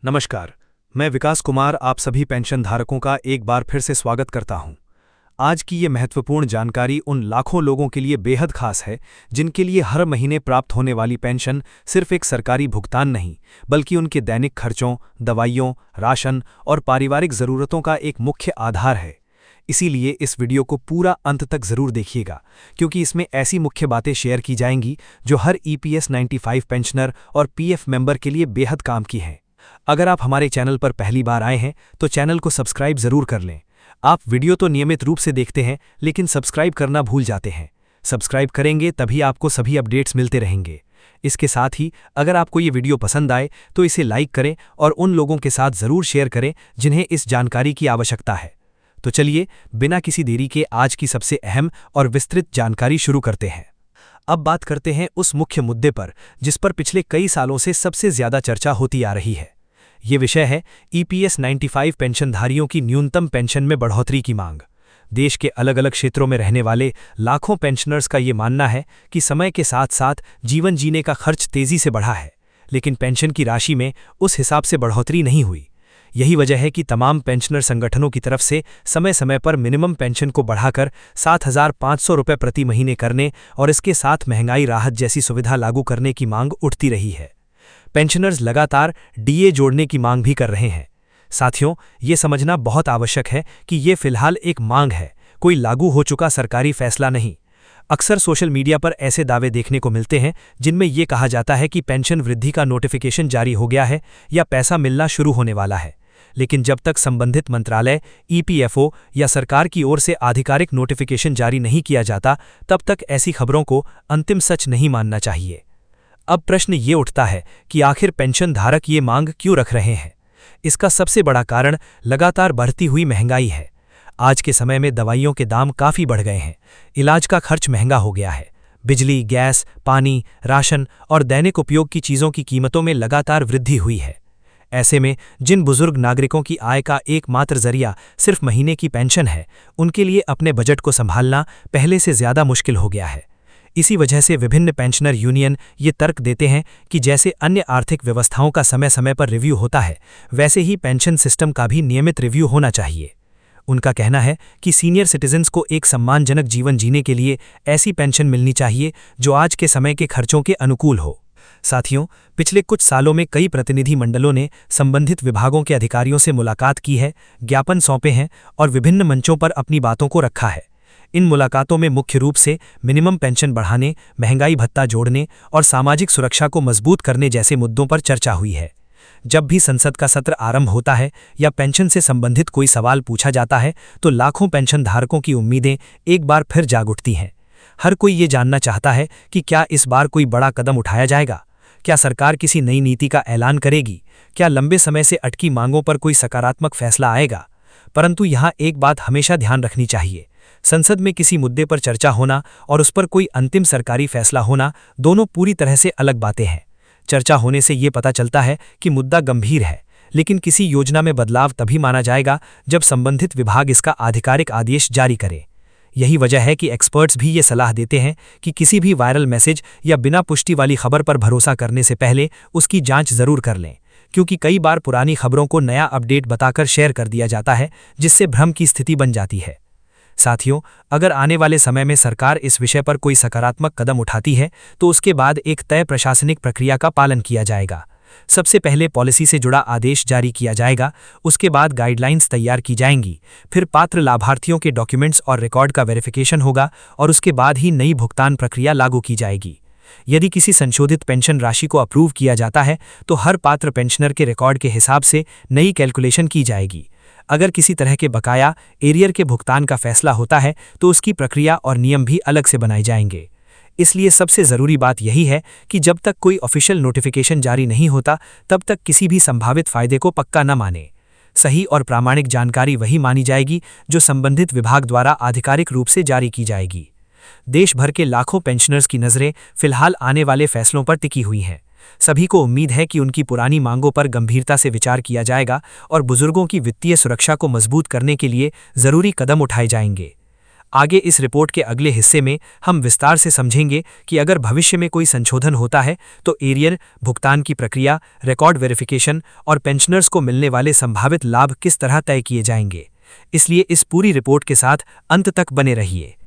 नमस्कार। मैं विकास कुमार आप सभी पेंशन धारकों का एक बार फिर से स्वागत करता हूं। आज की ये महत्वपूर्ण जानकारी उन लाखों लोगों के लिए बेहद खास है जिनके लिए हर महीने प्राप्त होने वाली पेंशन सिर्फ एक सरकारी भुगतान नहीं, बल्कि उनके दैनिक खर्चों, दवाइयों, राशन और पारिवारिक ज़रूरतों का एक मुख्य आधार है। इसीलिए इस वीडियो को पूरा अंत तक ज़रूर देखिएगा, क्योंकि इसमें ऐसी मुख्य बातें शेयर की जाएंगी जो हर EPS 95 पेंशनर और PF मेंबर के लिए बेहद काम की हैं। अगर आप हमारे चैनल पर पहली बार आए हैं तो चैनल को सब्सक्राइब जरूर कर लें। आप वीडियो तो नियमित रूप से देखते हैं, लेकिन सब्सक्राइब करना भूल जाते हैं। सब्सक्राइब करेंगे तभी आपको सभी अपडेट्स मिलते रहेंगे। इसके साथ ही अगर आपको ये वीडियो पसंद आए तो इसे लाइक करें और उन लोगों के साथ ज़रूर शेयर करें जिन्हें इस जानकारी की आवश्यकता है। तो चलिए बिना किसी देरी के आज की सबसे अहम और विस्तृत जानकारी शुरू करते हैं। अब बात करते हैं उस मुख्य मुद्दे पर जिस पर पिछले कई सालों से सबसे ज़्यादा चर्चा होती आ रही है। ये विषय है EPS 95 पेंशनधारियों की न्यूनतम पेंशन में बढ़ोतरी की मांग। देश के अलग अलग क्षेत्रों में रहने वाले लाखों पेंशनर्स का ये मानना है कि समय के साथ साथ जीवन जीने का खर्च तेजी से बढ़ा है, लेकिन पेंशन की राशि में उस हिसाब से बढ़ोतरी नहीं हुई। यही वजह है कि तमाम पेंशनर संगठनों की तरफ से समय समय पर मिनिमम पेंशन को बढ़ाकर 7,500 रुपये प्रति महीने करने और इसके साथ महंगाई राहत जैसी सुविधा लागू करने की मांग उठती रही है। पेंशनर्स लगातार DA जोड़ने की मांग भी कर रहे हैं। साथियों, ये समझना बहुत आवश्यक है कि ये फिलहाल एक मांग है, कोई लागू हो चुका सरकारी फैसला नहीं। अक्सर सोशल मीडिया पर ऐसे दावे देखने को मिलते हैं जिनमें ये कहा जाता है कि पेंशन वृद्धि का नोटिफिकेशन जारी हो गया है या पैसा मिलना शुरू होने वाला है, लेकिन जब तक संबंधित मंत्रालय, EPFO या सरकार की ओर से आधिकारिक नोटिफिकेशन जारी नहीं किया जाता, तब तक ऐसी खबरों को अंतिम सच नहीं मानना चाहिए। अब प्रश्न ये उठता है कि आखिर पेंशन धारक ये मांग क्यों रख रहे हैं। इसका सबसे बड़ा कारण लगातार बढ़ती हुई महंगाई है। आज के समय में दवाइयों के दाम काफ़ी बढ़ गए हैं, इलाज का खर्च महंगा हो गया है। बिजली, गैस, पानी, राशन और दैनिक उपयोग की चीज़ों की कीमतों में लगातार वृद्धि हुई है। ऐसे में जिन बुजुर्ग नागरिकों की आय का एकमात्र जरिया सिर्फ महीने की पेंशन है, उनके लिए अपने बजट को संभालना पहले से ज़्यादा मुश्किल हो गया है। इसी वजह से विभिन्न पेंशनर यूनियन ये तर्क देते हैं कि जैसे अन्य आर्थिक व्यवस्थाओं का समय समय पर रिव्यू होता है, वैसे ही पेंशन सिस्टम का भी नियमित रिव्यू होना चाहिए। उनका कहना है कि सीनियर सिटीजन्स को एक सम्मानजनक जीवन जीने के लिए ऐसी पेंशन मिलनी चाहिए जो आज के समय के खर्चों के अनुकूल हो। साथियों, पिछले कुछ सालों में कई प्रतिनिधि मंडलों ने संबंधित विभागों के अधिकारियों से मुलाकात की है, ज्ञापन सौंपे हैं और विभिन्न मंचों पर अपनी बातों को रखा है। इन मुलाकातों में मुख्य रूप से मिनिमम पेंशन बढ़ाने, महंगाई भत्ता जोड़ने और सामाजिक सुरक्षा को मजबूत करने जैसे मुद्दों पर चर्चा हुई है। जब भी संसद का सत्र आरंभ होता है या पेंशन से संबंधित कोई सवाल पूछा जाता है, तो लाखों पेंशन धारकों की उम्मीदें एक बार फिर जाग उठती हैं। हर कोई ये जानना चाहता है कि क्या इस बार कोई बड़ा कदम उठाया जाएगा, क्या सरकार किसी नई नीति का ऐलान करेगी, क्या लंबे समय से अटकी मांगों पर कोई सकारात्मक फैसला आएगा। परंतु यहाँ एक बात हमेशा ध्यान रखनी चाहिए, संसद में किसी मुद्दे पर चर्चा होना और उस पर कोई अंतिम सरकारी फैसला होना दोनों पूरी तरह से अलग बातें हैं। चर्चा होने से ये पता चलता है कि मुद्दा गंभीर है, लेकिन किसी योजना में बदलाव तभी माना जाएगा जब संबंधित विभाग इसका आधिकारिक आदेश जारी करे। यही वजह है कि एक्सपर्ट्स भी ये सलाह देते हैं कि किसी भी वायरल मैसेज या बिना पुष्टि वाली खबर पर भरोसा करने से पहले उसकी जांच जरूर कर लें, क्योंकि कई बार पुरानी खबरों को नया अपडेट बताकर शेयर कर दिया जाता है, जिससे भ्रम की स्थिति बन जाती है। साथियों, अगर आने वाले समय में सरकार इस विषय पर कोई सकारात्मक कदम उठाती है तो उसके बाद एक तय प्रशासनिक प्रक्रिया का पालन किया जाएगा। सबसे पहले पॉलिसी से जुड़ा आदेश जारी किया जाएगा, उसके बाद गाइडलाइंस तैयार की जाएंगी, फिर पात्र लाभार्थियों के डॉक्यूमेंट्स और रिकॉर्ड का वेरिफिकेशन होगा और उसके बाद ही नई भुगतान प्रक्रिया लागू की जाएगी। यदि किसी संशोधित पेंशन राशि को अप्रूव किया जाता है तो हर पात्र पेंशनर के रिकॉर्ड के हिसाब से नई कैलकुलेशन की जाएगी। अगर किसी तरह के बकाया एरियर के भुगतान का फैसला होता है तो उसकी प्रक्रिया और नियम भी अलग से बनाए जाएंगे। इसलिए सबसे ज़रूरी बात यही है कि जब तक कोई ऑफिशियल नोटिफिकेशन जारी नहीं होता, तब तक किसी भी संभावित फ़ायदे को पक्का न माने। सही और प्रामाणिक जानकारी वही मानी जाएगी जो संबंधित विभाग द्वारा आधिकारिक रूप से जारी की जाएगी। देश भर के लाखों पेंशनर्स की नज़रें फिलहाल आने वाले फैसलों पर टिकी हुई हैं। सभी को उम्मीद है कि उनकी पुरानी मांगों पर गंभीरता से विचार किया जाएगा और बुजुर्गों की वित्तीय सुरक्षा को मजबूत करने के लिए ज़रूरी कदम उठाए जाएंगे। आगे इस रिपोर्ट के अगले हिस्से में हम विस्तार से समझेंगे कि अगर भविष्य में कोई संशोधन होता है तो एरियर भुगतान की प्रक्रिया, रिकॉर्ड वेरिफिकेशन और पेंशनर्स को मिलने वाले संभावित लाभ किस तरह तय किए जाएंगे। इसलिए इस पूरी रिपोर्ट के साथ अंत तक बने रहिए।